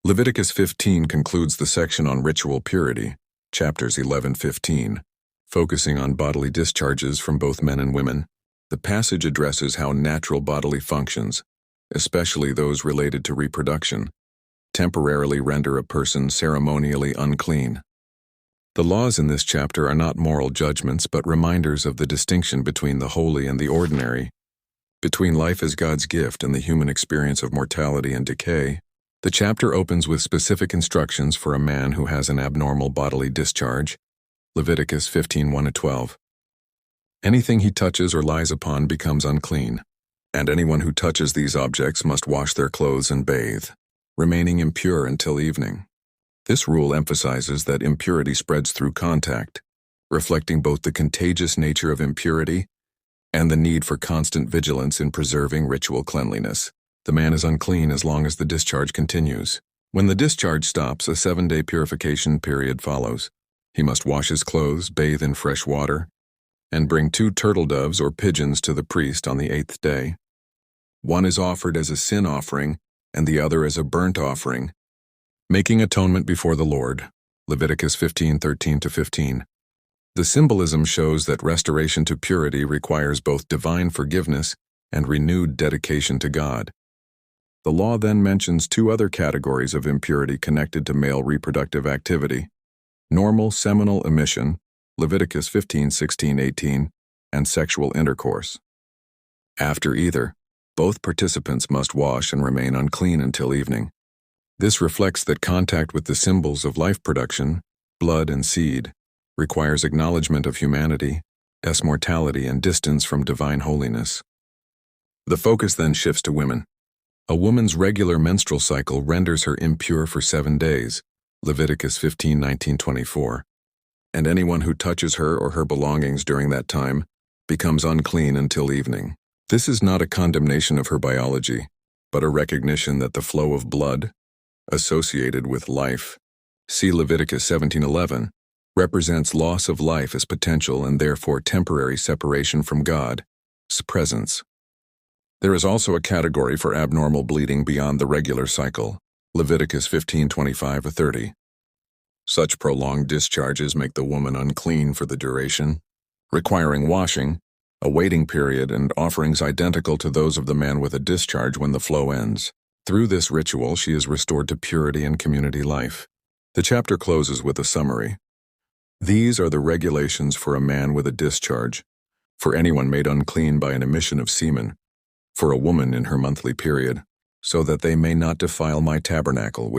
Leviticus 15 concludes the section on ritual purity, chapters 11-15, focusing on bodily discharges from both men and women. The passage addresses how natural bodily functions, especially those related to reproduction, temporarily render a person ceremonially unclean. The laws in this chapter are not moral judgments but reminders of the distinction between the holy and the ordinary, between life as God's gift and the human experience of mortality and decay. The chapter opens with specific instructions for a man who has an abnormal bodily discharge, Leviticus 15:1-12. Anything he touches or lies upon becomes unclean, and anyone who touches these objects must wash their clothes and bathe, remaining impure until evening. This rule emphasizes that impurity spreads through contact, reflecting both the contagious nature of impurity and the need for constant vigilance in preserving ritual cleanliness. The man is unclean as long as the discharge continues. When the discharge stops, a 7-day purification period follows. He must wash his clothes, bathe in fresh water, and bring 2 turtle doves or pigeons to the priest on the 8th day. One is offered as a sin offering, and the other as a burnt offering, making atonement before the Lord, Leviticus 15:13-15. The symbolism shows that restoration to purity requires both divine forgiveness and renewed dedication to God. The law then mentions 2 other categories of impurity connected to male reproductive activity: normal seminal emission, Leviticus 15:16-18, and sexual intercourse. After either, both participants must wash and remain unclean until evening. This reflects that contact with the symbols of life production, blood and seed, requires acknowledgement of humanity, mortality, and distance from divine holiness. The focus then shifts to women. A woman's regular menstrual cycle renders her impure for 7 days, Leviticus 15:19-24, and anyone who touches her or her belongings during that time becomes unclean until evening. This is not a condemnation of her biology, but a recognition that the flow of blood, associated with life, see Leviticus 17:11, represents loss of life as potential and therefore temporary separation from God's presence. There is also a category for abnormal bleeding beyond the regular cycle, Leviticus 15:25-30. Such prolonged discharges make the woman unclean for the duration, requiring washing, a waiting period, and offerings identical to those of the man with a discharge when the flow ends. Through this ritual, she is restored to purity and community life. The chapter closes with a summary. These are the regulations for a man with a discharge, for anyone made unclean by an emission of semen, for a woman in her monthly period, so that they may not defile my tabernacle,